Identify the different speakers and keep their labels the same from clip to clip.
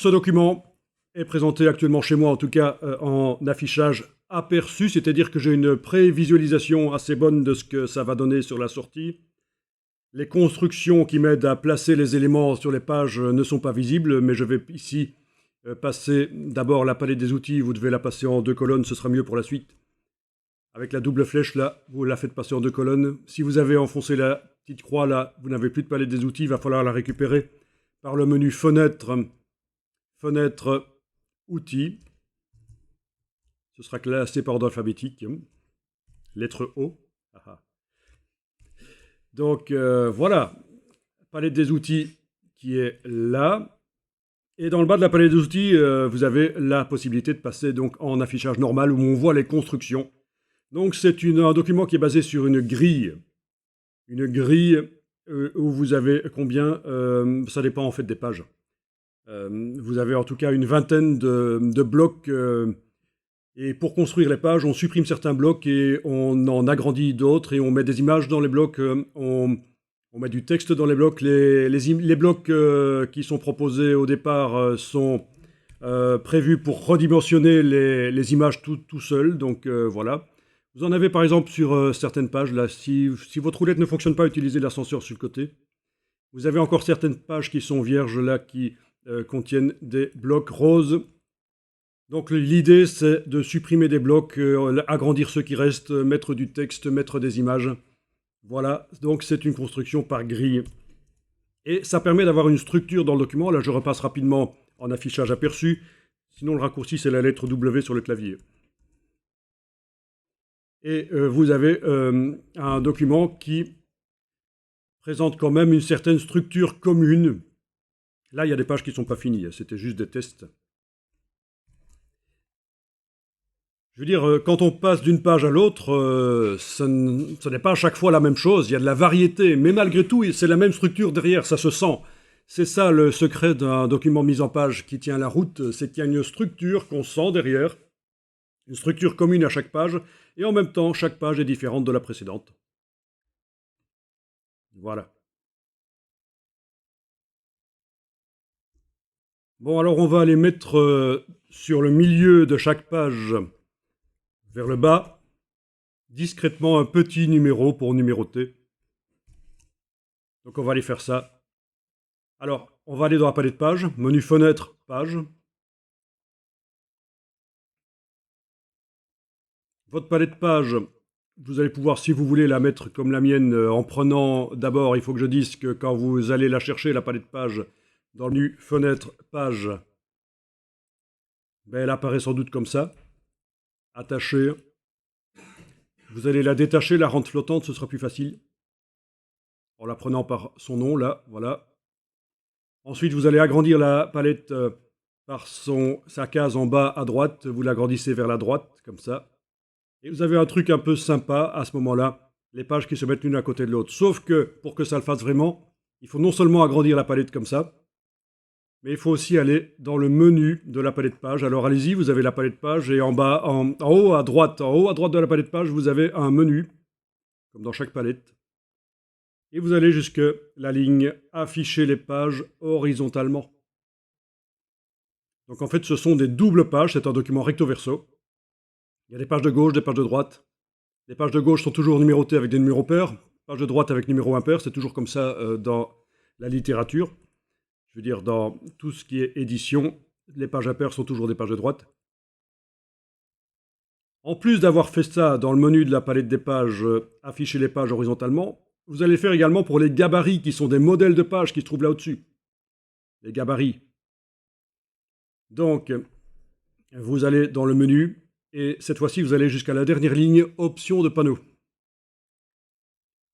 Speaker 1: ce document est présenté actuellement chez moi, en tout cas en affichage aperçu, c'est-à-dire que j'ai une prévisualisation assez bonne de ce que ça va donner sur la sortie. Les constructions qui m'aident à placer les éléments sur les pages ne sont pas visibles, mais je vais ici passer d'abord la palette des outils. Vous devez la passer en 2 colonnes, ce sera mieux pour la suite. Avec la double flèche, là, vous la faites passer en 2 colonnes. Si vous avez enfoncé la petite croix, là, vous n'avez plus de palette des outils, il va falloir la récupérer par le menu Fenêtre, Fenêtre, Outils. Ce sera classé par ordre alphabétique. Lettre O. Donc voilà, palette des outils qui est là. Et dans le bas de la palette des outils, vous avez la possibilité de passer donc en affichage normal où on voit les constructions. Donc c'est un document qui est basé sur une grille. Une grille où vous avez combien ça dépend en fait des pages. Vous avez en tout cas une vingtaine de blocs. Et pour construire les pages, on supprime certains blocs et on en agrandit d'autres et on met des images dans les blocs, on met du texte dans les blocs. Les blocs qui sont proposés au départ sont prévus pour redimensionner les images tout seuls. Donc voilà. Vous en avez par exemple sur certaines pages. Là, si votre roulette ne fonctionne pas, utilisez l'ascenseur sur le côté. Vous avez encore certaines pages qui sont vierges là, qui contiennent des blocs roses. Donc l'idée, c'est de supprimer des blocs, agrandir ceux qui restent, mettre du texte, mettre des images. Voilà, donc c'est une construction par grille. Et ça permet d'avoir une structure dans le document. Là, je repasse rapidement en affichage aperçu. Sinon, le raccourci, c'est la lettre W sur le clavier. Et vous avez un document qui présente quand même une certaine structure commune. Là, il y a des pages qui ne sont pas finies. C'était juste des tests. Je veux dire, quand on passe d'une page à l'autre, ce n'est pas à chaque fois la même chose, il y a de la variété, mais malgré tout, c'est la même structure derrière, ça se sent. C'est ça le secret d'un document mis en page qui tient la route, c'est qu'il y a une structure qu'on sent derrière, une structure commune à chaque page, et en même temps, chaque page est différente de la précédente. Voilà. Bon, alors on va aller mettre sur le milieu de chaque page, vers le bas, discrètement un petit numéro pour numéroter. Donc on va aller faire ça. Alors, on va aller dans la palette page, menu fenêtre, page. Votre palette page, vous allez pouvoir, si vous voulez, la mettre comme la mienne, en prenant d'abord, il faut que je dise que quand vous allez la chercher, la palette page, dans le menu fenêtre, page, ben, elle apparaît sans doute comme ça. Attacher. Vous allez la détacher, la rendre flottante, ce sera plus facile. En la prenant par son nom, là, voilà. Ensuite, vous allez agrandir la palette par sa case en bas à droite. Vous l'agrandissez vers la droite, comme ça. Et vous avez un truc un peu sympa à ce moment-là, les pages qui se mettent l'une à côté de l'autre. Sauf que, pour que ça le fasse vraiment, il faut non seulement agrandir la palette comme ça, mais il faut aussi aller dans le menu de la palette page. Alors allez-y, vous avez la palette page, et en bas, en haut à droite de la palette page, vous avez un menu, comme dans chaque palette. Et vous allez jusque la ligne afficher les pages horizontalement. Donc en fait, ce sont des doubles pages, c'est un document recto verso. Il y a des pages de gauche, des pages de droite. Les pages de gauche sont toujours numérotées avec des numéros pairs. Pages de droite avec numéro impair, c'est toujours comme ça dans la littérature. Je veux dire, dans tout ce qui est édition, les pages impaires sont toujours des pages de droite. En plus d'avoir fait ça dans le menu de la palette des pages, afficher les pages horizontalement, vous allez faire également pour les gabarits, qui sont des modèles de pages qui se trouvent là au-dessus. Les gabarits. Donc, vous allez dans le menu, et cette fois-ci, vous allez jusqu'à la dernière ligne, options de panneau.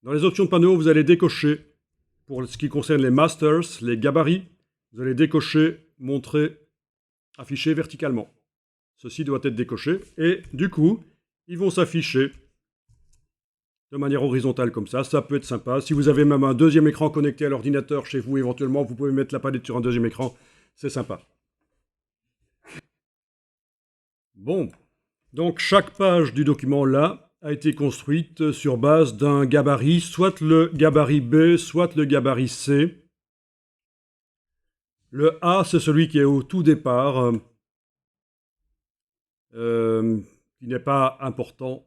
Speaker 1: Dans les options de panneau, vous allez décocher, pour ce qui concerne les masters, les gabarits, vous allez décocher, montrer, afficher verticalement. Ceci doit être décoché, et du coup, ils vont s'afficher de manière horizontale comme ça. Ça peut être sympa. Si vous avez même un deuxième écran connecté à l'ordinateur chez vous, éventuellement, vous pouvez mettre la palette sur un deuxième écran. C'est sympa. Bon, donc chaque page du document là a été construite sur base d'un gabarit, soit le gabarit B, soit le gabarit C. Le A, c'est celui qui est au tout départ, qui n'est pas important.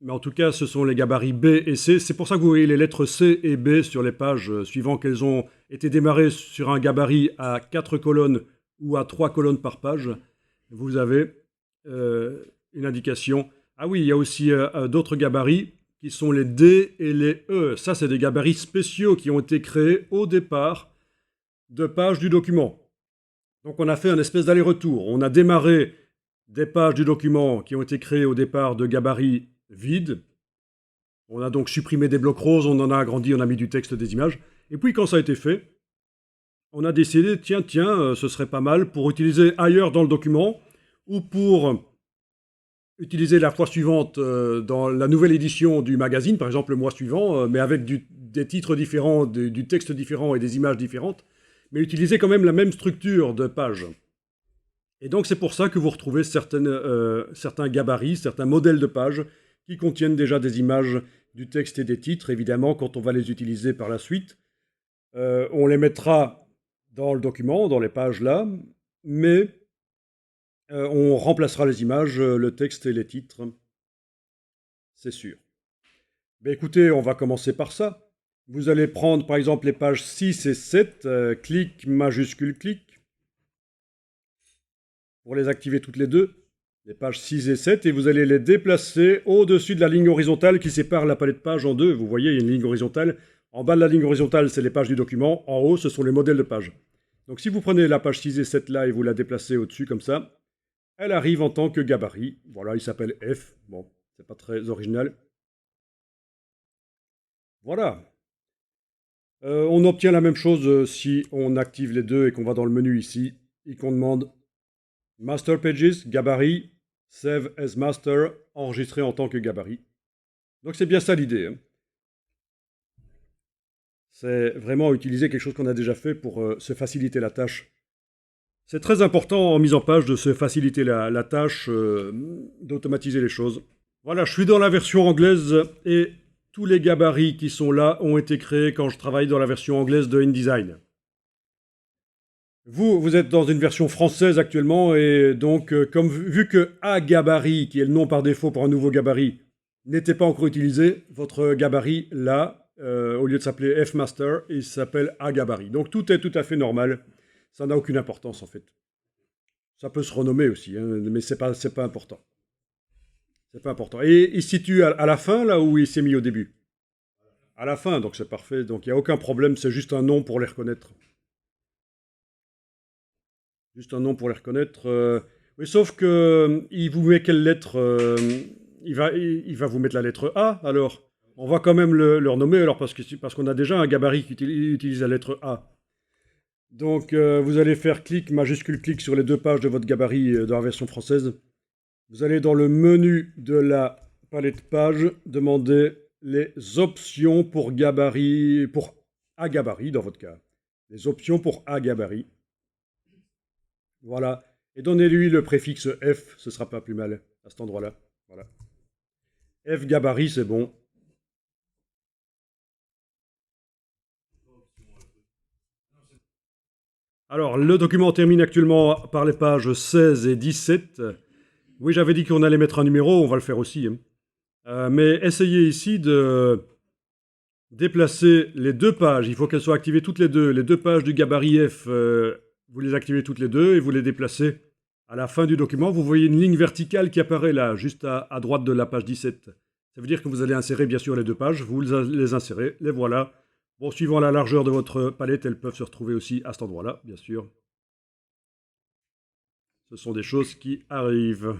Speaker 1: Mais en tout cas, ce sont les gabarits B et C. C'est pour ça que vous voyez les lettres C et B sur les pages, suivant qu'elles ont été démarrées sur un gabarit à 4 colonnes ou à 3 colonnes par page. Vous avez une indication. Ah oui, il y a aussi d'autres gabarits qui sont les D et les E. Ça, c'est des gabarits spéciaux qui ont été créés au départ de pages du document. Donc on a fait un espèce d'aller-retour. On a démarré des pages du document qui ont été créées au départ de gabarits vides. On a donc supprimé des blocs roses, on en a agrandi, on a mis du texte, des images. Et puis quand ça a été fait, on a décidé, tiens, ce serait pas mal pour utiliser ailleurs dans le document ou pour utiliser la fois suivante dans la nouvelle édition du magazine, par exemple le mois suivant, mais avec des titres différents, du texte différent et des images différentes, mais utiliser quand même la même structure de page. Et donc c'est pour ça que vous retrouvez certains gabarits, certains modèles de pages qui contiennent déjà des images du texte et des titres. Évidemment, quand on va les utiliser par la suite, on les mettra dans le document, dans les pages là, mais on remplacera les images, le texte et les titres, c'est sûr. Ben écoutez, on va commencer par ça. Vous allez prendre par exemple les pages 6 et 7, clic, majuscule, clic, pour les activer toutes les deux, les pages 6 et 7, et vous allez les déplacer au-dessus de la ligne horizontale qui sépare la palette de pages en deux. Vous voyez, il y a une ligne horizontale. En bas de la ligne horizontale, c'est les pages du document. En haut, ce sont les modèles de pages. Donc si vous prenez la page 6 et 7 là et vous la déplacez au-dessus comme ça, elle arrive en tant que gabarit. Voilà, il s'appelle F. Bon, c'est pas très original. Voilà. On obtient la même chose si on active les deux et qu'on va dans le menu ici et qu'on demande Master Pages, gabarit, Save as Master, enregistrer en tant que gabarit. Donc c'est bien ça l'idée. Hein. C'est vraiment utiliser quelque chose qu'on a déjà fait pour se faciliter la tâche. C'est très important en mise en page de se faciliter la tâche, d'automatiser les choses. Voilà, je suis dans la version anglaise et tous les gabarits qui sont là ont été créés quand je travaille dans la version anglaise de InDesign. Vous êtes dans une version française actuellement et donc comme vu que A gabarit, qui est le nom par défaut pour un nouveau gabarit, n'était pas encore utilisé, votre gabarit là, au lieu de s'appeler Fmaster, il s'appelle A gabarit. Donc tout est tout à fait normal. Ça n'a aucune importance en fait. Ça peut se renommer aussi, hein, mais c'est pas important. C'est pas important. Et il se situe à la fin là où il s'est mis au début. À la fin, donc c'est parfait. Donc il n'y a aucun problème, c'est juste un nom pour les reconnaître. Juste un nom pour les reconnaître. Oui, sauf que il vous met quelle lettre il va vous mettre la lettre A, alors. On va quand même le renommer, alors, parce qu'on a déjà un gabarit qui utilise la lettre A. Donc, vous allez faire clic, majuscule clic sur les deux pages de votre gabarit dans la version française. Vous allez dans le menu de la palette page, demander les options pour gabarit, pour A gabarit dans votre cas. Les options pour A gabarit. Voilà. Et donnez-lui le préfixe F, ce sera pas plus mal à cet endroit-là. Voilà. F gabarit, c'est bon. Alors, le document termine actuellement par les pages 16 et 17. Oui, j'avais dit qu'on allait mettre un numéro, on va le faire aussi. Hein. Mais essayez ici de déplacer les deux pages. Il faut qu'elles soient activées toutes les deux. Les deux pages du gabarit F, vous les activez toutes les deux et vous les déplacez à la fin du document. Vous voyez une ligne verticale qui apparaît là, juste à droite de la page 17. Ça veut dire que vous allez insérer bien sûr les deux pages. Vous les insérez, les voilà. Bon, suivant la largeur de votre palette, elles peuvent se retrouver aussi à cet endroit-là, bien sûr. Ce sont des choses qui arrivent.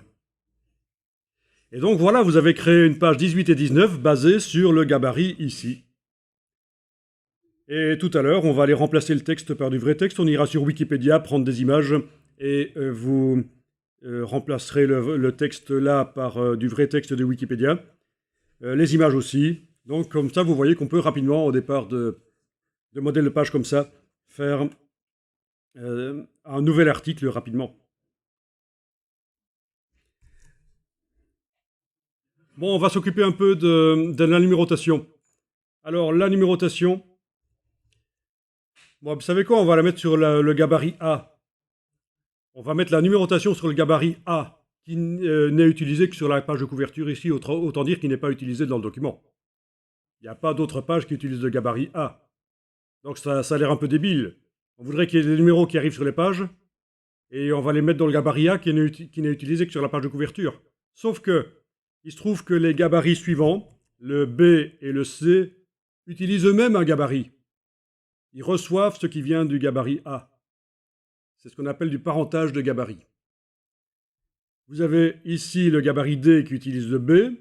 Speaker 1: Et donc voilà, vous avez créé une page 18 et 19 basée sur le gabarit ici. Et tout à l'heure, on va aller remplacer le texte par du vrai texte. On ira sur Wikipédia prendre des images et vous remplacerez le texte là par du vrai texte de Wikipédia. Les images aussi. Donc comme ça, vous voyez qu'on peut rapidement, au départ de modèles de page comme ça, faire un nouvel article rapidement. Bon, on va s'occuper un peu de la numérotation. Alors, la numérotation, Bon, vous savez quoi? On va la mettre sur le gabarit A. On va mettre la numérotation sur le gabarit A, qui n'est utilisé que sur la page de couverture ici, autant dire qu'il n'est pas utilisé dans le document. Il n'y a pas d'autre page qui utilise le gabarit A. Donc ça a l'air un peu débile. On voudrait qu'il y ait des numéros qui arrivent sur les pages, et on va les mettre dans le gabarit A qui n'est utilisé que sur la page de couverture. Sauf que, il se trouve que les gabarits suivants, le B et le C, utilisent eux-mêmes un gabarit. Ils reçoivent ce qui vient du gabarit A. C'est ce qu'on appelle du parentage de gabarit. Vous avez ici le gabarit D qui utilise le B,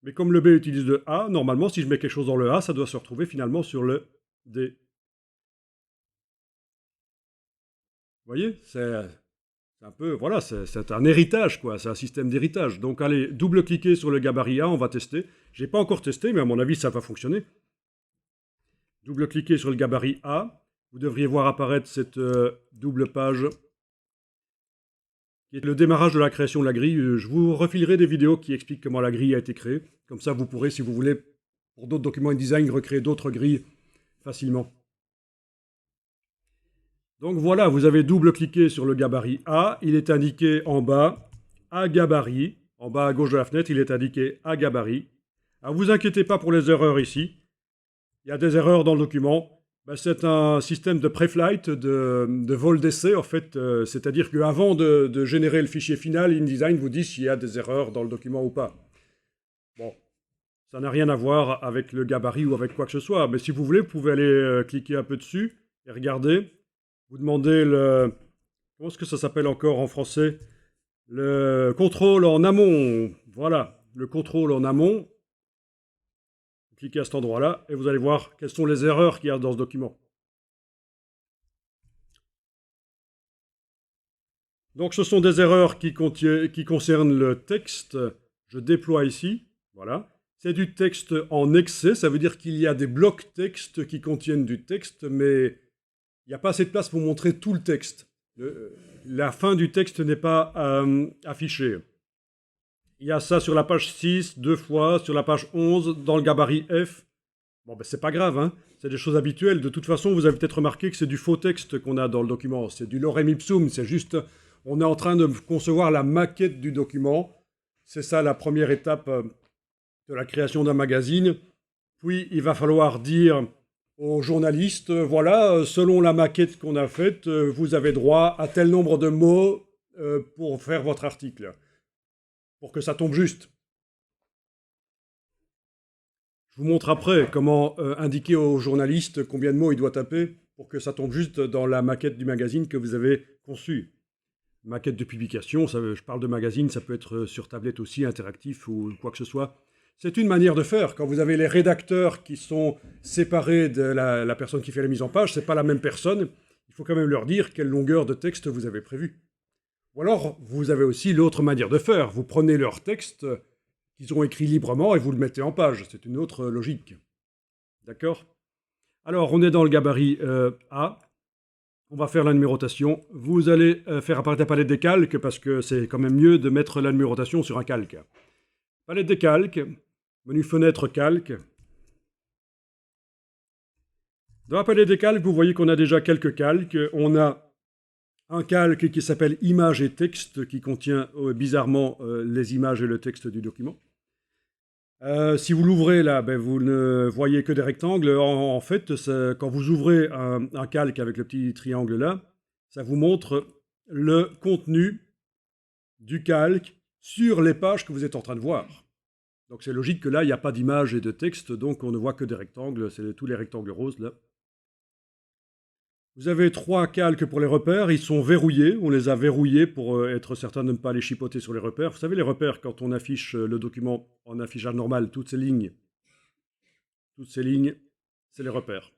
Speaker 1: mais comme le B utilise le A, normalement, si je mets quelque chose dans le A, ça doit se retrouver finalement sur le D. Vous voyez, c'est un peu, voilà, c'est un héritage, quoi. C'est un système d'héritage. Donc, allez, double-cliquer sur le gabarit A, on va tester. Je n'ai pas encore testé, mais à mon avis, ça va fonctionner. Double-cliquez sur le gabarit A. Vous devriez voir apparaître cette double page qui est le démarrage de la création de la grille. Je vous refilerai des vidéos qui expliquent comment la grille a été créée. Comme ça, vous pourrez, si vous voulez, pour d'autres documents InDesign, recréer d'autres grilles facilement. Donc voilà, vous avez double-cliqué sur le gabarit A. Il est indiqué en bas A gabarit. En bas à gauche de la fenêtre, il est indiqué A gabarit. Alors, vous inquiétez pas pour les erreurs ici. Il y a des erreurs dans le document. Ben, c'est un système de pré-flight, de vol d'essai, en fait. C'est-à-dire qu'avant de générer le fichier final, InDesign vous dit s'il y a des erreurs dans le document ou pas. Bon, ça n'a rien à voir avec le gabarit ou avec quoi que ce soit. Mais si vous voulez, vous pouvez aller cliquer un peu dessus et regarder. Vous demandez le... Comment est-ce que ça s'appelle encore en français? Le contrôle en amont. Voilà, le contrôle en amont. Vous cliquez à cet endroit-là et vous allez voir quelles sont les erreurs qu'il y a dans ce document. Donc ce sont des erreurs qui concernent le texte. Je déploie ici. Voilà. C'est du texte en excès. Ça veut dire qu'il y a des blocs texte qui contiennent du texte, mais il n'y a pas assez de place pour montrer tout le texte. La fin du texte n'est pas affichée. Il y a ça sur la page 6, 2 fois, sur la page 11, dans le gabarit F. Bon, ben c'est pas grave, hein. C'est des choses habituelles. De toute façon, vous avez peut-être remarqué que c'est du faux texte qu'on a dans le document. C'est du lorem ipsum, c'est juste... On est en train de concevoir la maquette du document. C'est ça la première étape de la création d'un magazine. Puis, il va falloir dire aux journalistes, voilà, selon la maquette qu'on a faite, vous avez droit à tel nombre de mots pour faire votre article, pour que ça tombe juste. Je vous montre après comment indiquer aux journalistes combien de mots il doit taper pour que ça tombe juste dans la maquette du magazine que vous avez conçue. Maquette de publication, je parle de magazine, ça peut être sur tablette aussi, interactif ou quoi que ce soit. C'est une manière de faire. Quand vous avez les rédacteurs qui sont séparés de la personne qui fait la mise en page, c'est pas la même personne. Il faut quand même leur dire quelle longueur de texte vous avez prévu. Ou alors, vous avez aussi l'autre manière de faire. Vous prenez leur texte qu'ils ont écrit librement et vous le mettez en page. C'est une autre logique. D'accord? Alors, on est dans le gabarit A. On va faire la numérotation. Vous allez faire apparaître la palette des calques parce que c'est quand même mieux de mettre la numérotation sur un calque. Palette des calques, menu fenêtre calque. Dans la palette des calques, vous voyez qu'on a déjà quelques calques. On a un calque qui s'appelle images et texte qui contient bizarrement les images et le texte du document. Si vous l'ouvrez là, ben, vous ne voyez que des rectangles. En fait, quand vous ouvrez un calque avec le petit triangle là, ça vous montre le contenu du calque sur les pages que vous êtes en train de voir. Donc c'est logique que là, il n'y a pas d'image et de texte, donc on ne voit que des rectangles. C'est tous les rectangles roses là. Vous avez 3 calques pour les repères, ils sont verrouillés, on les a verrouillés pour être certain de ne pas les chipoter sur les repères. Vous savez les repères, quand on affiche le document en affichage normal, toutes ces lignes, c'est les repères.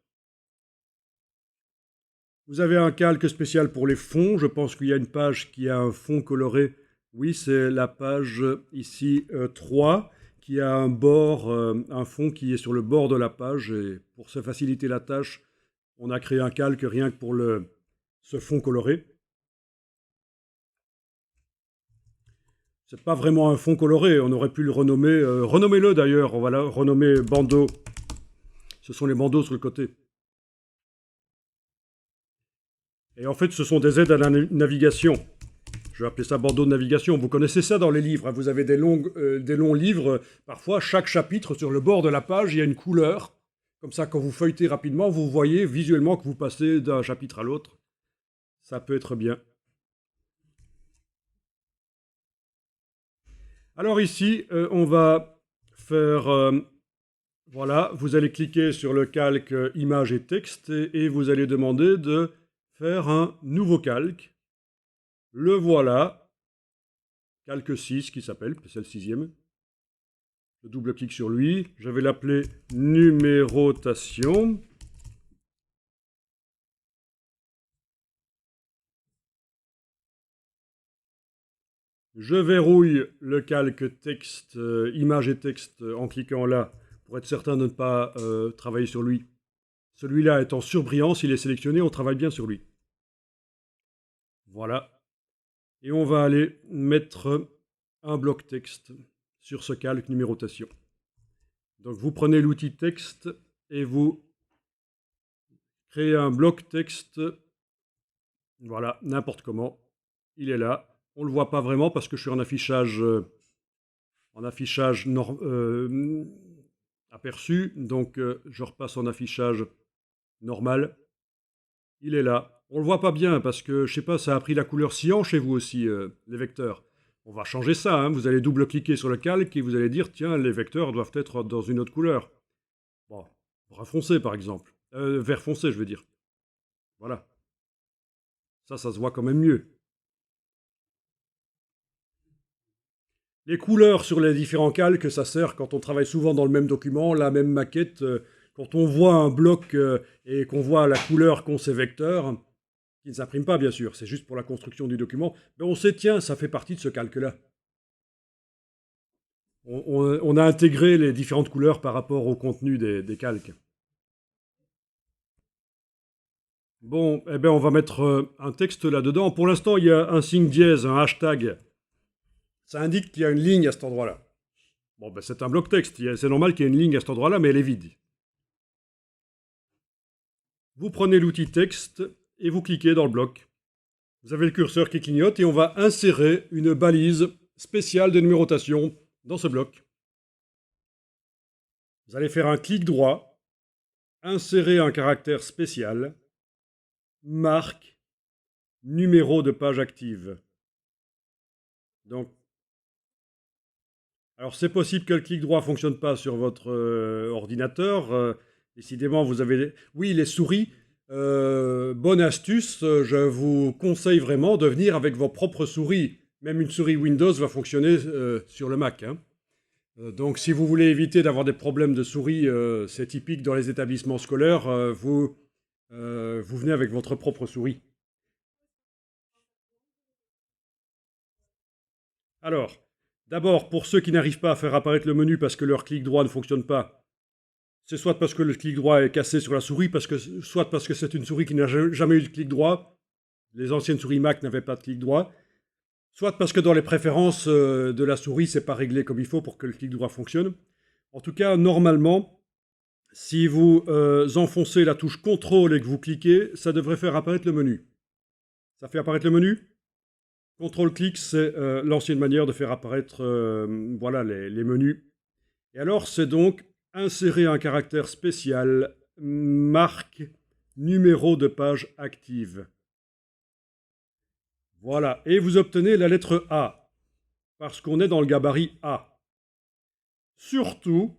Speaker 1: Vous avez un calque spécial pour les fonds, je pense qu'il y a une page qui a un fond coloré. Oui, c'est la page ici 3, qui a un bord, un fond qui est sur le bord de la page, et pour se faciliter la tâche, on a créé un calque rien que pour ce fond coloré. C'est pas vraiment un fond coloré, on aurait pu le renommer... renommez-le d'ailleurs, on va le renommer bandeau. Ce sont les bandeaux sur le côté. Et en fait, ce sont des aides à la navigation. Je vais appeler ça bandeau de navigation. Vous connaissez ça dans les livres, hein. Vous avez des longs livres. Parfois, chaque chapitre, sur le bord de la page, il y a une couleur. Comme ça, quand vous feuilletez rapidement, vous voyez visuellement que vous passez d'un chapitre à l'autre. Ça peut être bien. Alors ici, on va faire... voilà, vous allez cliquer sur le calque image et texte et vous allez demander de faire un nouveau calque. Le voilà, calque 6 qui s'appelle, c'est le 6e. Je double-clique sur lui, je vais l'appeler numérotation. Je verrouille le calque texte, image et texte en cliquant là, pour être certain de ne pas travailler sur lui. Celui-là étant surbrillant, s'il est sélectionné, on travaille bien sur lui. Voilà. Et on va aller mettre un bloc texte sur ce calque numérotation. Donc vous prenez l'outil texte et vous créez un bloc texte. Voilà, n'importe comment. Il est là. On ne le voit pas vraiment parce que je suis en affichage aperçu. Donc je repasse en affichage normal. Il est là. On le voit pas bien parce que, je sais pas, ça a pris la couleur cyan chez vous aussi, les vecteurs. On va changer ça, hein. Vous allez double-cliquer sur le calque et vous allez dire, tiens, les vecteurs doivent être dans une autre couleur. Bon, brun foncé par exemple. Vert foncé, je veux dire. Voilà. Ça se voit quand même mieux. Les couleurs sur les différents calques, ça sert quand on travaille souvent dans le même document, la même maquette. Quand on voit un bloc et qu'on voit la couleur qu'ont ces vecteurs, qui ne s'impriment pas bien sûr, c'est juste pour la construction du document, mais on sait, tiens, ça fait partie de ce calque-là. On a intégré les différentes couleurs par rapport au contenu des calques. Bon, eh bien on va mettre un texte là-dedans. Pour l'instant, il y a un signe dièse, un hashtag. Ça indique qu'il y a une ligne à cet endroit-là. Bon, ben c'est un bloc texte. C'est normal qu'il y ait une ligne à cet endroit-là, mais elle est vide. Vous prenez l'outil texte et vous cliquez dans le bloc. Vous avez le curseur qui clignote et on va insérer une balise spéciale de numérotation dans ce bloc. Vous allez faire un clic droit, insérer un caractère spécial, marque, numéro de page active. Donc, alors c'est possible que le clic droit ne fonctionne pas sur votre ordinateur. Décidément, vous avez... Oui, les souris. Bonne astuce, je vous conseille vraiment de venir avec vos propres souris. Même une souris Windows va fonctionner sur le Mac, hein. Donc si vous voulez éviter d'avoir des problèmes de souris, c'est typique dans les établissements scolaires, vous venez avec votre propre souris. Alors, d'abord, pour ceux qui n'arrivent pas à faire apparaître le menu parce que leur clic droit ne fonctionne pas, c'est soit parce que le clic droit est cassé sur la souris, soit parce que c'est une souris qui n'a jamais eu de clic droit. Les anciennes souris Mac n'avaient pas de clic droit. Soit parce que dans les préférences de la souris, c'est pas réglé comme il faut pour que le clic droit fonctionne. En tout cas, normalement, si vous enfoncez la touche CTRL et que vous cliquez, ça devrait faire apparaître le menu. Ça fait apparaître le menu. CTRL-clic, c'est l'ancienne manière de faire apparaître voilà, les menus. Et alors, c'est donc insérer un caractère spécial, marque, numéro de page active. Voilà, et vous obtenez la lettre A, parce qu'on est dans le gabarit A. Surtout,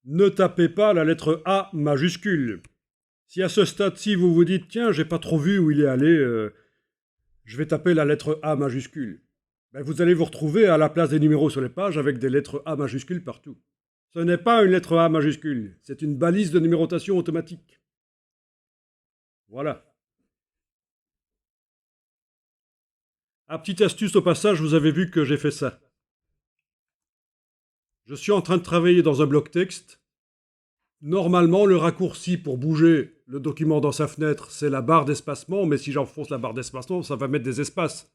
Speaker 1: ne tapez pas la lettre A majuscule. Si à ce stade-ci, vous vous dites, tiens, j'ai pas trop vu où il est allé, je vais taper la lettre A majuscule, ben vous allez vous retrouver à la place des numéros sur les pages avec des lettres A majuscules partout. Ce n'est pas une lettre A majuscule, c'est une balise de numérotation automatique. Voilà. Ah, petite astuce au passage, vous avez vu que j'ai fait ça. Je suis en train de travailler dans un bloc texte. Normalement, le raccourci pour bouger le document dans sa fenêtre, c'est la barre d'espacement, mais si j'enfonce la barre d'espacement, ça va mettre des espaces.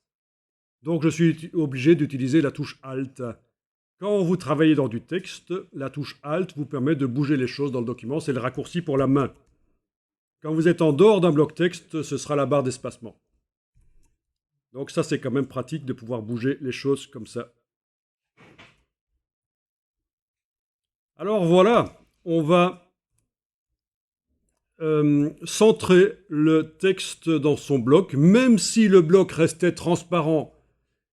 Speaker 1: Donc je suis obligé d'utiliser la touche Alt. Quand vous travaillez dans du texte, la touche Alt vous permet de bouger les choses dans le document, c'est le raccourci pour la main. Quand vous êtes en dehors d'un bloc texte, ce sera la barre d'espacement. Donc ça, c'est quand même pratique de pouvoir bouger les choses comme ça. Alors voilà, on va centrer le texte dans son bloc. Même si le bloc restait transparent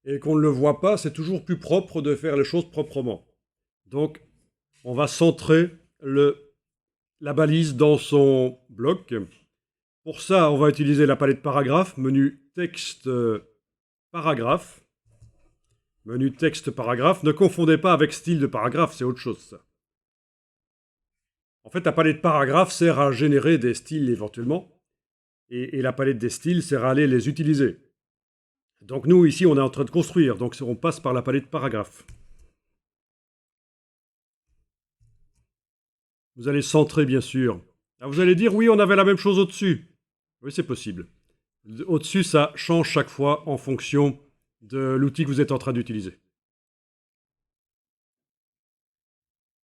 Speaker 1: et qu'on ne le voit pas, c'est toujours plus propre de faire les choses proprement. Donc, on va centrer la balise dans son bloc. Pour ça, on va utiliser la palette paragraphe, menu texte paragraphe. Menu texte paragraphe. Ne confondez pas avec style de paragraphe, c'est autre chose ça. En fait, la palette paragraphe sert à générer des styles éventuellement, et la palette des styles sert à aller les utiliser. Donc nous, ici, on est en train de construire, donc on passe par la palette paragraphe. Vous allez centrer, bien sûr. Alors vous allez dire, oui, on avait la même chose au-dessus. Oui, c'est possible. Au-dessus, ça change chaque fois en fonction de l'outil que vous êtes en train d'utiliser.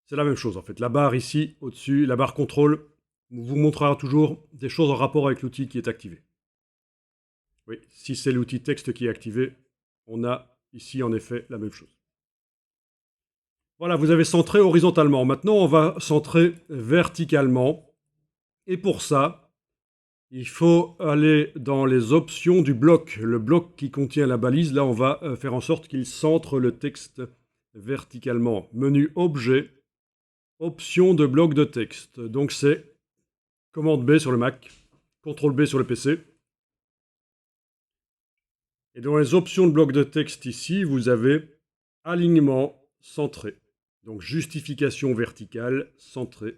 Speaker 1: C'est la même chose, en fait. La barre ici, au-dessus, la barre contrôle, vous montrera toujours des choses en rapport avec l'outil qui est activé. Oui, si c'est l'outil texte qui est activé, on a ici, en effet, la même chose. Voilà, vous avez centré horizontalement. Maintenant, on va centrer verticalement. Et pour ça, il faut aller dans les options du bloc. Le bloc qui contient la balise, là, on va faire en sorte qu'il centre le texte verticalement. Menu Objet, Option de bloc de texte. Donc c'est commande B sur le Mac, CTRL B sur le PC. Et dans les options de bloc de texte ici, vous avez alignement centré. Donc justification verticale centrée.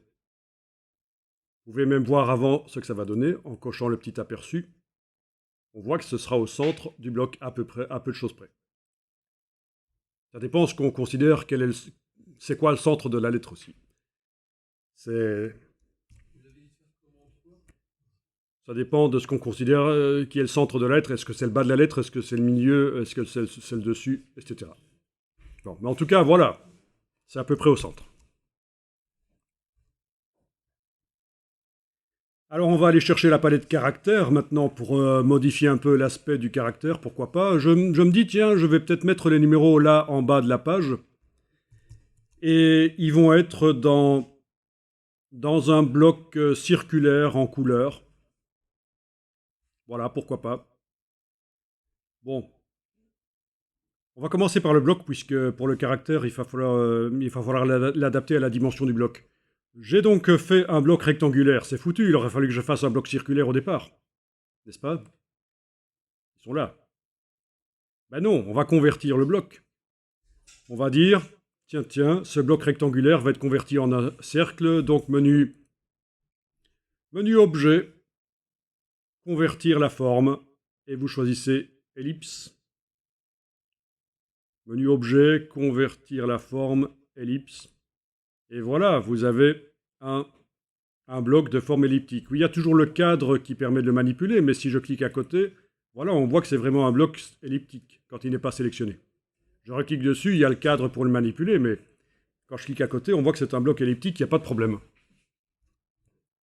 Speaker 1: Vous pouvez même voir avant ce que ça va donner en cochant le petit aperçu. On voit que ce sera au centre du bloc à peu de choses près. Ça dépend ce qu'on considère c'est quoi le centre de la lettre aussi. Ça dépend de ce qu'on considère qui est le centre de la lettre. Est-ce que c'est le bas de la lettre? Est-ce que c'est le milieu? Est-ce que c'est le dessus? Etc. Bon, mais en tout cas, voilà. C'est à peu près au centre. Alors on va aller chercher la palette caractère maintenant pour modifier un peu l'aspect du caractère, pourquoi pas. Je me dis, tiens, je vais peut-être mettre les numéros là en bas de la page. Et ils vont être dans un bloc circulaire en couleur. Voilà, pourquoi pas. Bon. On va commencer par le bloc, puisque pour le caractère, il va falloir l'adapter à la dimension du bloc. J'ai donc fait un bloc rectangulaire. C'est foutu, il aurait fallu que je fasse un bloc circulaire au départ. N'est-ce pas? Ils sont là. Ben non, on va convertir le bloc. On va dire, tiens, ce bloc rectangulaire va être converti en un cercle, donc menu objet, convertir la forme, et vous choisissez ellipse. Menu objet, convertir la forme, ellipse. Et voilà, vous avez un bloc de forme elliptique. Oui, il y a toujours le cadre qui permet de le manipuler, mais si je clique à côté, voilà, on voit que c'est vraiment un bloc elliptique quand il n'est pas sélectionné. Je reclique dessus, il y a le cadre pour le manipuler, mais quand je clique à côté, on voit que c'est un bloc elliptique, il n'y a pas de problème.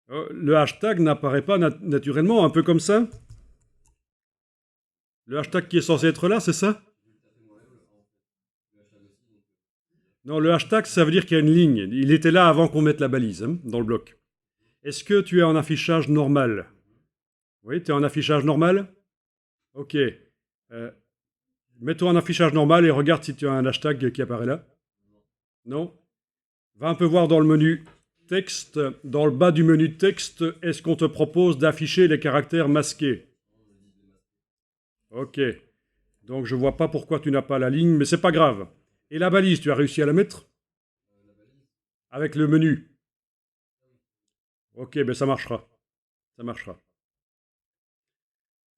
Speaker 1: Le hashtag n'apparaît pas naturellement, un peu comme ça. Le hashtag qui est censé être là, c'est ça? Non, le hashtag, ça veut dire qu'il y a une ligne. Il était là avant qu'on mette la balise, hein, dans le bloc. Est-ce que tu es en affichage normal? Oui, tu es en affichage normal? Ok. Mets-toi en affichage normal et regarde si tu as un hashtag qui apparaît là. Non? Va un peu voir dans le menu texte. Dans le bas du menu texte, est-ce qu'on te propose d'afficher les caractères masqués? Ok. Donc je vois pas pourquoi tu n'as pas la ligne, mais c'est pas grave. Et la balise, tu as réussi à la mettre? Avec le menu. Ok, ben ça marchera. Ça marchera.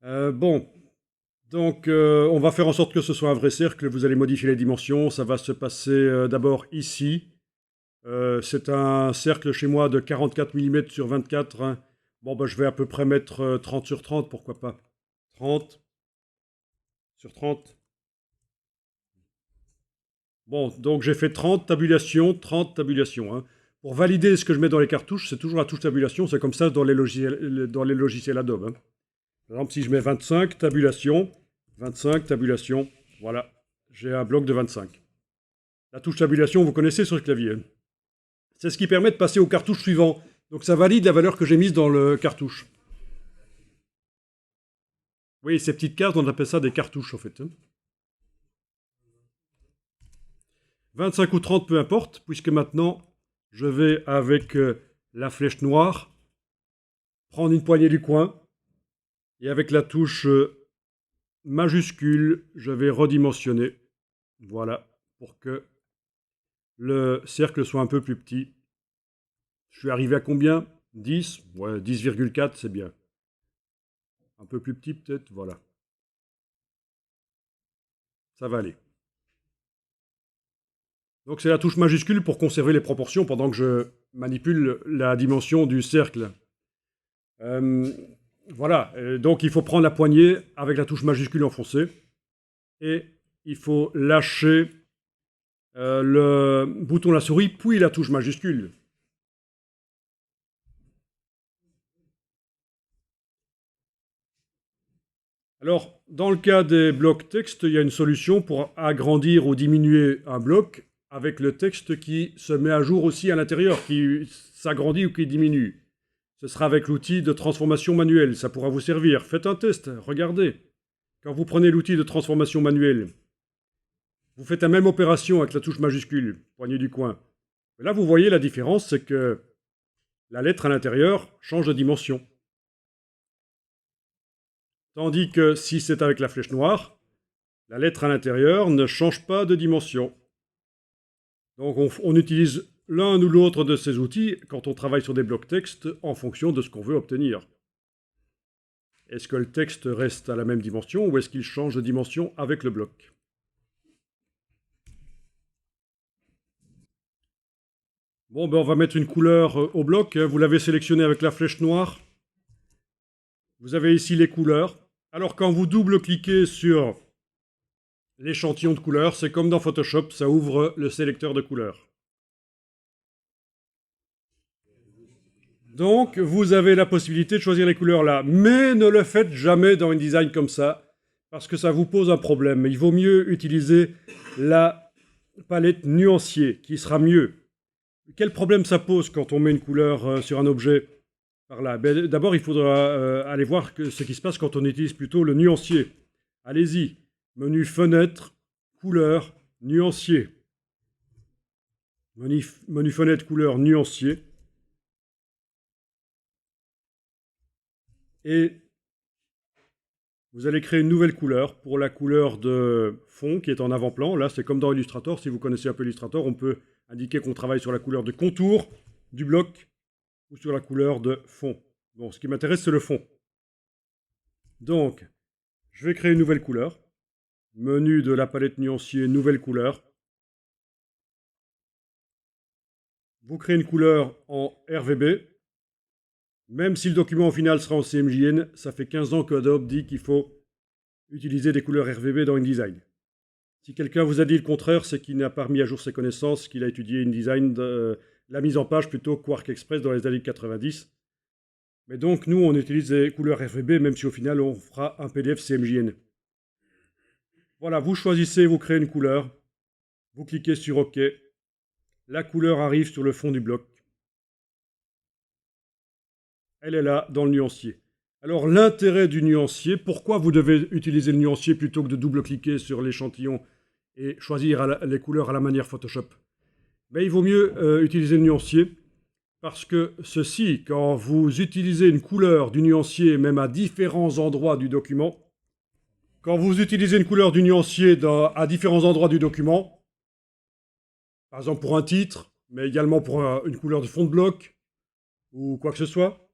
Speaker 1: Bon. Donc, on va faire en sorte que ce soit un vrai cercle. Vous allez modifier les dimensions. Ça va se passer d'abord ici. C'est un cercle chez moi de 44 mm sur 24. Hein. Bon, ben, je vais à peu près mettre 30 sur 30, pourquoi pas. 30 sur 30. Bon, donc j'ai fait 30 tabulations. Hein. pour valider ce que je mets dans les cartouches, c'est toujours la touche tabulation. C'est comme ça dans les logiciels Adobe, hein. Par exemple, si je mets 25, tabulation, voilà, j'ai un bloc de 25. La touche tabulation, vous connaissez sur le clavier. C'est ce qui permet de passer au cartouche suivant. Donc ça valide la valeur que j'ai mise dans le cartouche. Oui, ces petites cartes, on appelle ça des cartouches en fait, hein. 25 ou 30, peu importe, puisque maintenant, je vais avec la flèche noire prendre une poignée du coin, et avec la touche majuscule, je vais redimensionner, voilà, pour que le cercle soit un peu plus petit. Je suis arrivé à combien? 10? Ouais, 10,4, c'est bien. Un peu plus petit peut-être, voilà. Ça va aller. Donc c'est la touche majuscule pour conserver les proportions pendant que je manipule la dimension du cercle. Voilà, donc il faut prendre la poignée avec la touche majuscule enfoncée et il faut lâcher le bouton de la souris puis la touche majuscule. Alors, dans le cas des blocs texte, il y a une solution pour agrandir ou diminuer un bloc avec le texte qui se met à jour aussi à l'intérieur, qui s'agrandit ou qui diminue. Ce sera avec l'outil de transformation manuelle, ça pourra vous servir. Faites un test, regardez. Quand vous prenez l'outil de transformation manuelle, vous faites la même opération avec la touche majuscule, poignée du coin. Mais là, vous voyez la différence, c'est que la lettre à l'intérieur change de dimension. Tandis que si c'est avec la flèche noire, la lettre à l'intérieur ne change pas de dimension. Donc on utilise l'un ou l'autre de ces outils quand on travaille sur des blocs texte en fonction de ce qu'on veut obtenir. Est-ce que le texte reste à la même dimension ou est-ce qu'il change de dimension avec le bloc? Bon, ben on va mettre une couleur au bloc. Vous l'avez sélectionné avec la flèche noire. Vous avez ici les couleurs. Alors quand vous double-cliquez sur l'échantillon de couleurs, c'est comme dans Photoshop, ça ouvre le sélecteur de couleurs. Donc, vous avez la possibilité de choisir les couleurs là. Mais ne le faites jamais dans InDesign comme ça, parce que ça vous pose un problème. Il vaut mieux utiliser la palette nuancier, qui sera mieux. Quel problème ça pose quand on met une couleur sur un objet par là? D'abord, il faudra aller voir ce qui se passe quand on utilise plutôt le nuancier. Allez-y. Menu fenêtre, couleur, nuancier. Menu fenêtre, couleur, nuancier. Et vous allez créer une nouvelle couleur pour la couleur de fond qui est en avant-plan. Là, c'est comme dans Illustrator. Si vous connaissez un peu Illustrator, on peut indiquer qu'on travaille sur la couleur de contour du bloc ou sur la couleur de fond. Bon, ce qui m'intéresse, c'est le fond. Donc, je vais créer une nouvelle couleur. Menu de la palette nuancier, nouvelle couleur. Vous créez une couleur en RVB. Même si le document au final sera en CMJN, ça fait 15 ans qu'Adobe dit qu'il faut utiliser des couleurs RVB dans InDesign. Si quelqu'un vous a dit le contraire, c'est qu'il n'a pas remis à jour ses connaissances, qu'il a étudié InDesign, la mise en page plutôt Quark Express dans les années 90. Mais donc, nous, on utilise des couleurs RVB, même si au final, on fera un PDF CMJN. Voilà, vous choisissez, vous créez une couleur, vous cliquez sur OK. La couleur arrive sur le fond du bloc. Elle est là, dans le nuancier. Alors, l'intérêt du nuancier, pourquoi vous devez utiliser le nuancier plutôt que de double-cliquer sur l'échantillon et choisir les couleurs à la manière Photoshop? Ben, il vaut mieux utiliser le nuancier parce que ceci, quand vous utilisez une couleur du nuancier, même à différents endroits du document, quand vous utilisez une couleur du nuancier à différents endroits du document, par exemple pour un titre, mais également pour une couleur de fond de bloc, ou quoi que ce soit,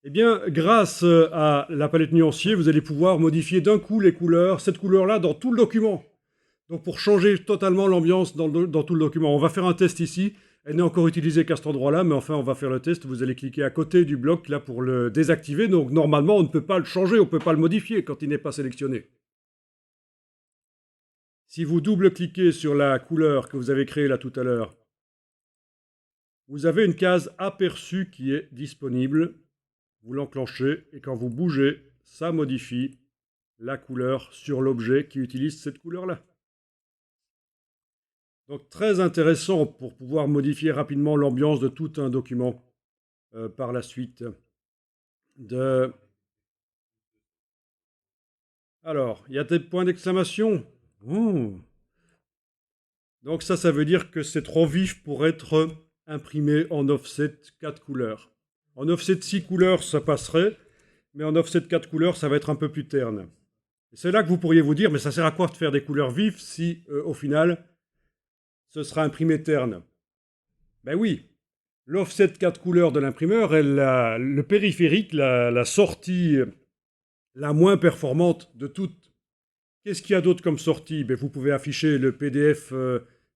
Speaker 1: eh bien, grâce à la palette nuancier, vous allez pouvoir modifier d'un coup les couleurs, cette couleur-là, dans tout le document. Donc pour changer totalement l'ambiance dans tout le document. On va faire un test ici. Elle n'est encore utilisée qu'à cet endroit-là, mais enfin, on va faire le test. Vous allez cliquer à côté du bloc, là, pour le désactiver. Donc normalement, on ne peut pas le changer, on ne peut pas le modifier quand il n'est pas sélectionné. Si vous double-cliquez sur la couleur que vous avez créée là tout à l'heure, vous avez une case aperçu qui est disponible. Vous l'enclenchez et quand vous bougez, ça modifie la couleur sur l'objet qui utilise cette couleur-là. Donc très intéressant pour pouvoir modifier rapidement l'ambiance de tout un document par la suite. Alors, il y a des points d'exclamation. Oh. Donc ça veut dire que c'est trop vif pour être imprimé en offset 4 couleurs. En offset 6 couleurs, ça passerait, mais en offset 4 couleurs, ça va être un peu plus terne. C'est là que vous pourriez vous dire, mais ça sert à quoi de faire des couleurs vives si, au final, ce sera imprimé terne? Ben oui, l'offset 4 couleurs de l'imprimeur est le périphérique, la sortie la moins performante de toutes. Qu'est-ce qu'il y a d'autre comme sortie? Ben, vous pouvez afficher le PDF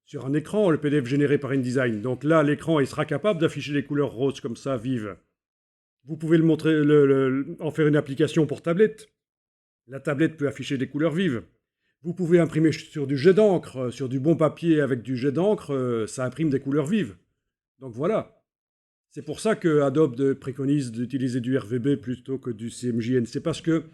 Speaker 1: sur un écran, le PDF généré par InDesign. Donc là, l'écran, il sera capable d'afficher les couleurs roses comme ça, vives. Vous pouvez le montrer, en faire une application pour tablette. La tablette peut afficher des couleurs vives. Vous pouvez imprimer sur du jet d'encre, sur du bon papier avec du jet d'encre, ça imprime des couleurs vives. Donc voilà. C'est pour ça que Adobe préconise d'utiliser du RVB plutôt que du CMJN. C'est parce que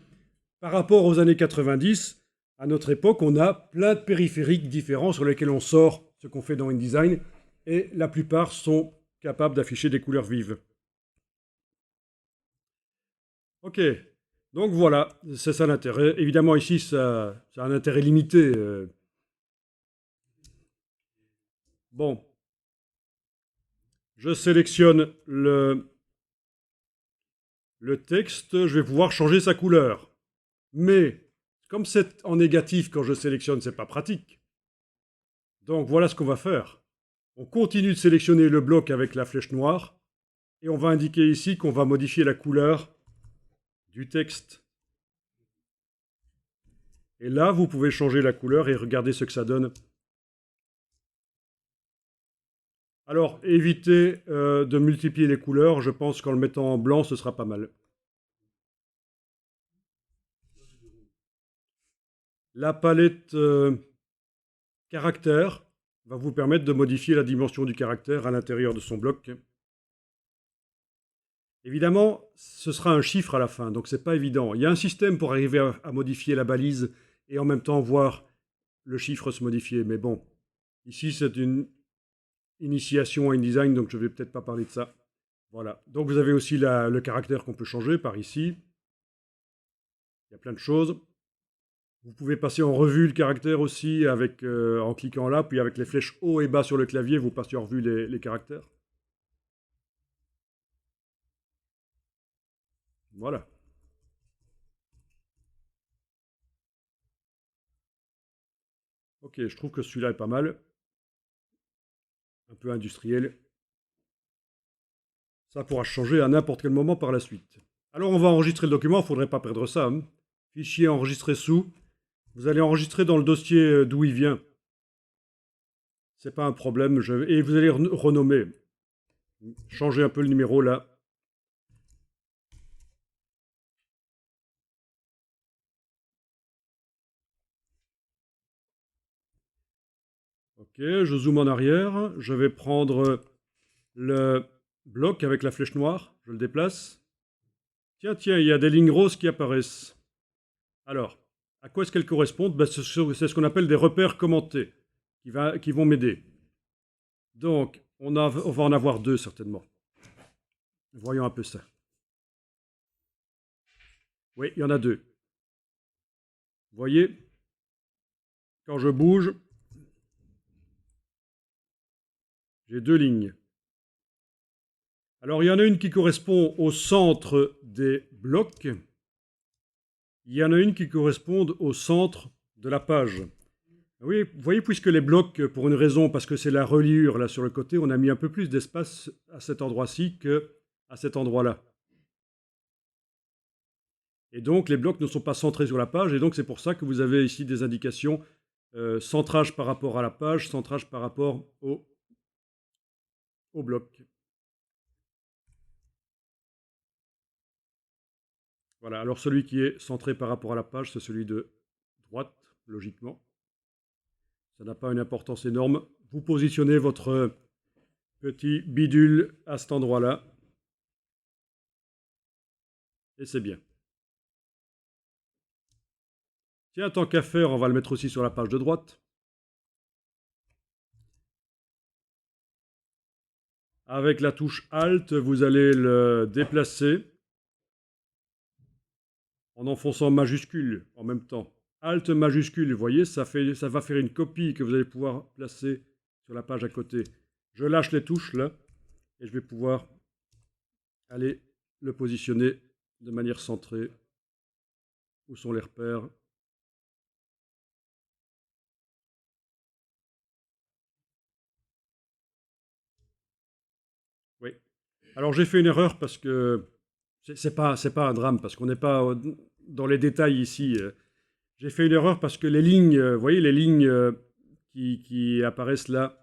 Speaker 1: par rapport aux années 90, à notre époque, on a plein de périphériques différents sur lesquels on sort ce qu'on fait dans InDesign et la plupart sont capables d'afficher des couleurs vives. Ok, donc voilà, c'est ça l'intérêt. Évidemment, ici, ça a un intérêt limité. Bon, je sélectionne le texte, je vais pouvoir changer sa couleur. Mais, comme c'est en négatif quand je sélectionne, c'est pas pratique. Donc voilà ce qu'on va faire. On continue de sélectionner le bloc avec la flèche noire, et on va indiquer ici qu'on va modifier la couleur du texte. Et là, vous pouvez changer la couleur et regarder ce que ça donne. Alors, évitez de multiplier les couleurs. Je pense qu'en le mettant en blanc, ce sera pas mal. La palette caractère va vous permettre de modifier la dimension du caractère à l'intérieur de son bloc. Évidemment, ce sera un chiffre à la fin, donc c'est pas évident. Il y a un système pour arriver à modifier la balise et en même temps voir le chiffre se modifier. Mais bon, ici c'est une initiation à InDesign, donc je ne vais peut-être pas parler de ça. Voilà. Donc vous avez aussi le caractère qu'on peut changer par ici. Il y a plein de choses. Vous pouvez passer en revue le caractère aussi avec, en cliquant là, puis avec les flèches haut et bas sur le clavier, vous passez en revue les caractères. Voilà. Ok, je trouve que celui-là est pas mal. Un peu industriel. Ça pourra changer à n'importe quel moment par la suite. Alors on va enregistrer le document, il ne faudrait pas perdre ça. Hein. Fichier enregistré sous. Vous allez enregistrer dans le dossier d'où il vient. C'est pas un problème. Et vous allez renommer. Changer un peu le numéro là. Ok, je zoome en arrière. Je vais prendre le bloc avec la flèche noire. Je le déplace. Tiens, il y a des lignes roses qui apparaissent. Alors, à quoi est-ce qu'elles correspondent? Ben, c'est ce qu'on appelle des repères commentés qui vont m'aider. Donc, on va en avoir deux certainement. Voyons un peu ça. Oui, il y en a deux. Vous voyez, quand je bouge, j'ai deux lignes. Alors, il y en a une qui correspond au centre des blocs. Il y en a une qui correspond au centre de la page. Oui, vous voyez, puisque les blocs, pour une raison, parce que c'est la reliure là sur le côté, on a mis un peu plus d'espace à cet endroit-ci qu'à cet endroit-là. Et donc, les blocs ne sont pas centrés sur la page, et donc c'est pour ça que vous avez ici des indications centrage par rapport à la page, centrage par rapport au bloc. Voilà, alors celui qui est centré par rapport à la page, c'est celui de droite, logiquement. Ça n'a pas une importance énorme. Vous positionnez votre petit bidule à cet endroit-là. Et c'est bien. Tiens, tant qu'à faire, on va le mettre aussi sur la page de droite. Avec la touche Alt, vous allez le déplacer en enfonçant majuscule en même temps. Alt majuscule, vous voyez, ça va faire une copie que vous allez pouvoir placer sur la page à côté. Je lâche les touches là, et je vais pouvoir aller le positionner de manière centrée. Où sont les repères? Oui. Alors j'ai fait une erreur parce que c'est pas un drame, parce qu'on n'est pas dans les détails ici. J'ai fait une erreur parce que les lignes, vous voyez les lignes qui apparaissent là,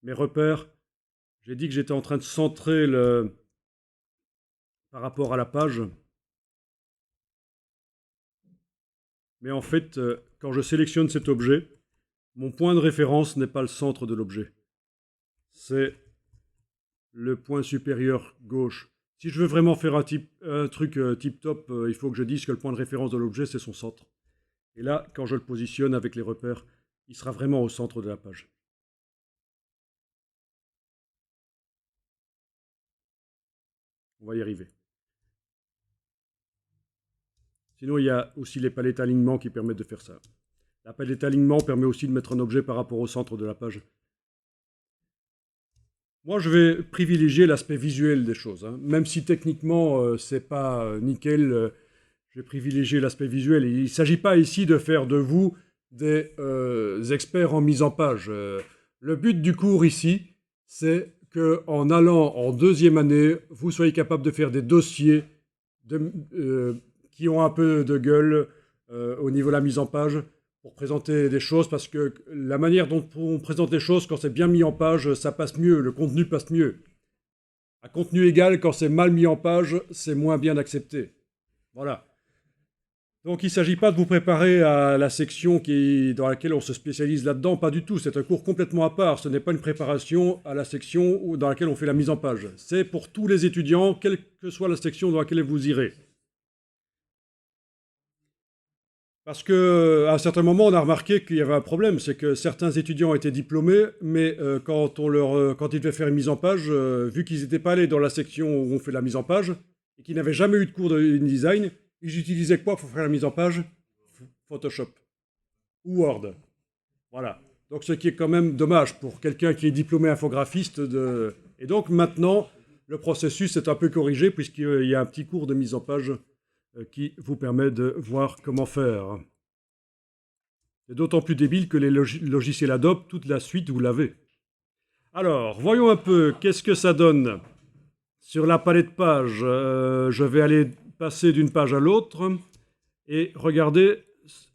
Speaker 1: mes repères, j'ai dit que j'étais en train de centrer par rapport à la page. Mais en fait, quand je sélectionne cet objet, mon point de référence n'est pas le centre de l'objet. C'est le point supérieur gauche. Si je veux vraiment faire un truc tip-top, il faut que je dise que le point de référence de l'objet, c'est son centre. Et là, quand je le positionne avec les repères, il sera vraiment au centre de la page. On va y arriver. Sinon, il y a aussi les palettes alignement qui permettent de faire ça. La palette alignement permet aussi de mettre un objet par rapport au centre de la page. Moi, je vais privilégier l'aspect visuel des choses. Hein. Même si techniquement, c'est pas nickel, je vais privilégier l'aspect visuel. Et il ne s'agit pas ici de faire de vous des experts en mise en page. Le but du cours ici, c'est qu'en allant en deuxième année, vous soyez capable de faire des dossiers qui ont un peu de gueule au niveau de la mise en page pour présenter des choses, parce que la manière dont on présente les choses, quand c'est bien mis en page, ça passe mieux, le contenu passe mieux. À contenu égal, quand c'est mal mis en page, c'est moins bien accepté. Voilà. Donc il ne s'agit pas de vous préparer à la section dans laquelle on se spécialise là-dedans, pas du tout, c'est un cours complètement à part, ce n'est pas une préparation à la section dans laquelle on fait la mise en page. C'est pour tous les étudiants, quelle que soit la section dans laquelle vous irez. Parce qu'à un certain moment, on a remarqué qu'il y avait un problème, c'est que certains étudiants étaient diplômés, mais quand ils devaient faire une mise en page, vu qu'ils n'étaient pas allés dans la section où on fait la mise en page, et qu'ils n'avaient jamais eu de cours de InDesign, ils utilisaient quoi pour faire la mise en page? Photoshop ou Word. Voilà. Donc ce qui est quand même dommage pour quelqu'un qui est diplômé infographiste. Et donc maintenant, le processus est un peu corrigé, puisqu'il y a un petit cours de mise en page qui vous permet de voir comment faire. C'est d'autant plus débile que les logiciels Adobe, toute la suite, vous l'avez. Alors, voyons un peu, qu'est-ce que ça donne sur la palette page. Je vais aller passer d'une page à l'autre et regarder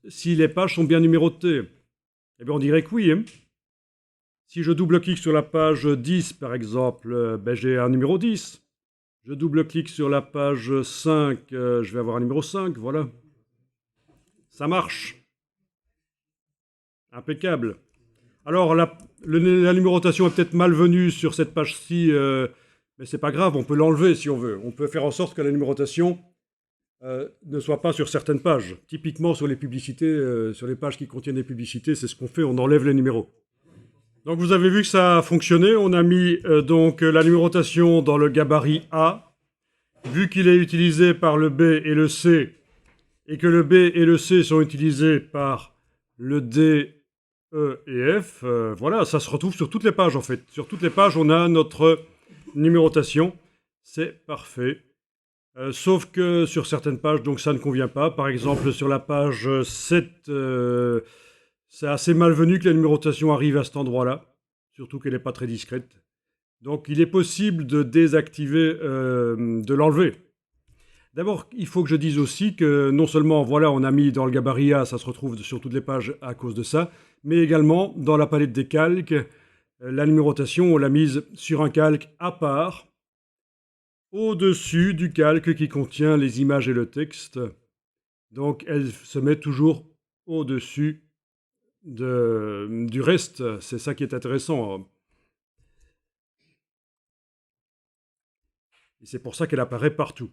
Speaker 1: si les pages sont bien numérotées. Eh bien, on dirait que oui. Hein. Si je double-clique sur la page 10, par exemple, j'ai un numéro 10. Je double-clique sur la page 5, je vais avoir un numéro 5, voilà. Ça marche. Impeccable. Alors, la numérotation est peut-être malvenue sur cette page-ci, mais c'est pas grave, on peut l'enlever si on veut. On peut faire en sorte que la numérotation ne soit pas sur certaines pages. Typiquement sur les publicités, sur les pages qui contiennent des publicités, c'est ce qu'on fait, on enlève les numéros. Donc vous avez vu que ça a fonctionné, on a mis donc la numérotation dans le gabarit A. Vu qu'il est utilisé par le B et le C, et que le B et le C sont utilisés par le D, E et F, voilà, ça se retrouve sur toutes les pages en fait. Sur toutes les pages, on a notre numérotation. C'est parfait. Sauf que sur certaines pages, donc ça ne convient pas. Par exemple, sur la page 7, c'est assez malvenu que la numérotation arrive à cet endroit-là. Surtout qu'elle n'est pas très discrète. Donc il est possible de désactiver, de l'enlever. D'abord, il faut que je dise aussi que non seulement, voilà, on a mis dans le gabarit A, ça se retrouve sur toutes les pages à cause de ça, mais également dans la palette des calques, la numérotation, on l'a mise sur un calque à part, au-dessus du calque qui contient les images et le texte. Donc elle se met toujours au-dessus du reste. C'est ça qui est intéressant. Et c'est pour ça qu'elle apparaît partout.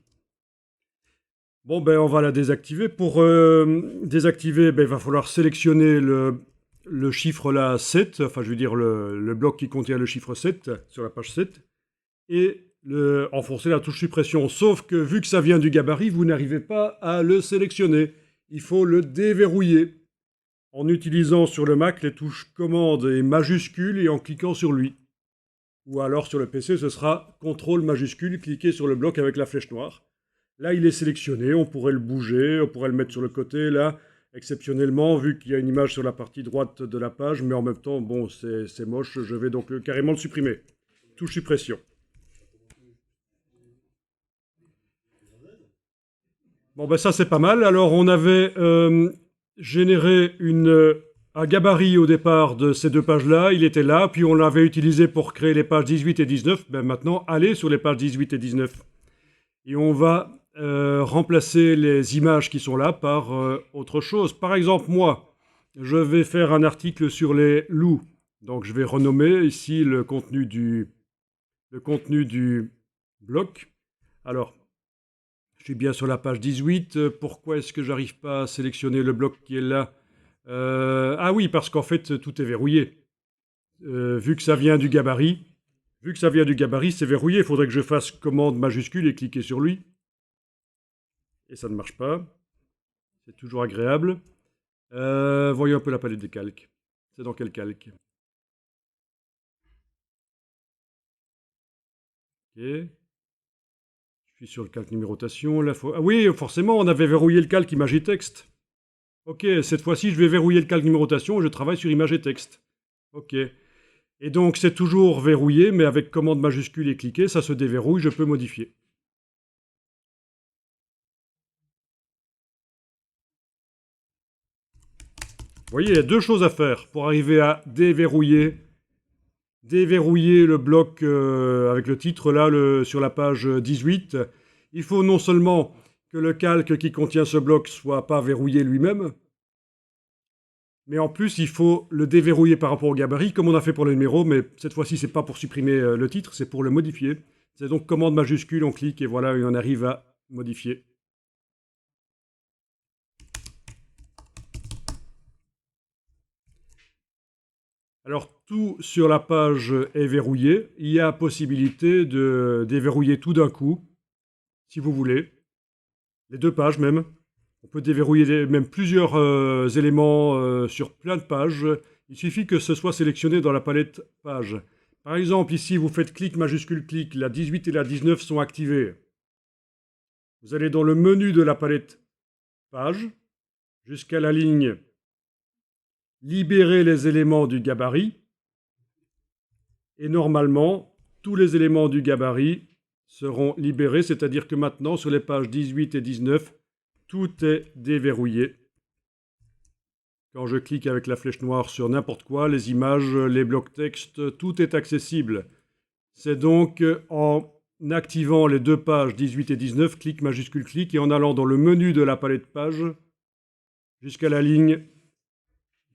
Speaker 1: Bon, ben, on va la désactiver. Pour désactiver, ben, il va falloir sélectionner le chiffre là 7, enfin je veux dire le bloc qui contient le chiffre 7 sur la page 7, et enfoncer la touche suppression. Sauf que vu que ça vient du gabarit, vous n'arrivez pas à le sélectionner. Il faut le déverrouiller en utilisant sur le Mac les touches commande et majuscule et en cliquant sur lui. Ou alors sur le PC, ce sera CTRL majuscule, cliquez sur le bloc avec la flèche noire. Là, il est sélectionné, on pourrait le bouger, on pourrait le mettre sur le côté, là, exceptionnellement, vu qu'il y a une image sur la partie droite de la page, mais en même temps, bon, c'est moche, je vais donc carrément le supprimer. Touche suppression. Bon, ben ça, c'est pas mal. Alors, on avait généré un gabarit au départ de ces deux pages-là, il était là, puis on l'avait utilisé pour créer les pages 18 et 19. Ben maintenant, allez sur les pages 18 et 19. Et on va remplacer les images qui sont là par autre chose. Par exemple, moi, je vais faire un article sur les loups. Donc, je vais renommer ici le contenu du bloc. Alors, je suis bien sur la page 18. Pourquoi est-ce que j'arrive pas à sélectionner le bloc qui est là? Ah oui, parce qu'en fait, tout est verrouillé. Vu que ça vient du gabarit, c'est verrouillé. Il faudrait que je fasse commande majuscule et cliquer sur lui. Et ça ne marche pas. C'est toujours agréable. Voyons un peu la palette des calques. C'est dans quel calque? Ok. Je suis sur le calque numérotation. Ah oui, forcément, on avait verrouillé le calque image et texte. Ok, cette fois-ci, je vais verrouiller le calque numérotation et je travaille sur image et texte. Ok. Et donc, c'est toujours verrouillé, mais avec commande majuscule et cliquer, ça se déverrouille, je peux modifier. Vous voyez, il y a deux choses à faire pour arriver à déverrouiller le bloc avec le titre là sur la page 18. Il faut non seulement que le calque qui contient ce bloc soit pas verrouillé lui-même, mais en plus il faut le déverrouiller par rapport au gabarit, comme on a fait pour le numéro, mais cette fois-ci c'est pas pour supprimer le titre, c'est pour le modifier. C'est donc commande majuscule, on clique et voilà, on arrive à modifier. Alors, tout sur la page est verrouillé. Il y a possibilité de déverrouiller tout d'un coup, si vous voulez. Les deux pages même. On peut déverrouiller même plusieurs éléments sur plein de pages. Il suffit que ce soit sélectionné dans la palette page. Par exemple, ici, vous faites clic, majuscule, clic. La 18 et la 19 sont activées. Vous allez dans le menu de la palette page, jusqu'à la ligne libérer les éléments du gabarit. Et normalement, tous les éléments du gabarit seront libérés, c'est-à-dire que maintenant, sur les pages 18 et 19, tout est déverrouillé. Quand je clique avec la flèche noire sur n'importe quoi, les images, les blocs texte, tout est accessible. C'est donc en activant les deux pages 18 et 19, clic, majuscule, clic, et en allant dans le menu de la palette page, jusqu'à la ligne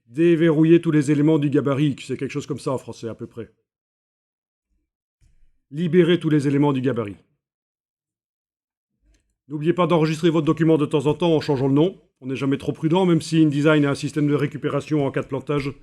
Speaker 1: déverrouiller tous les éléments du gabarit, c'est quelque chose comme ça en français à peu près. Libérer tous les éléments du gabarit. N'oubliez pas d'enregistrer votre document de temps en temps en changeant le nom. On n'est jamais trop prudent, même si InDesign a un système de récupération en cas de plantage.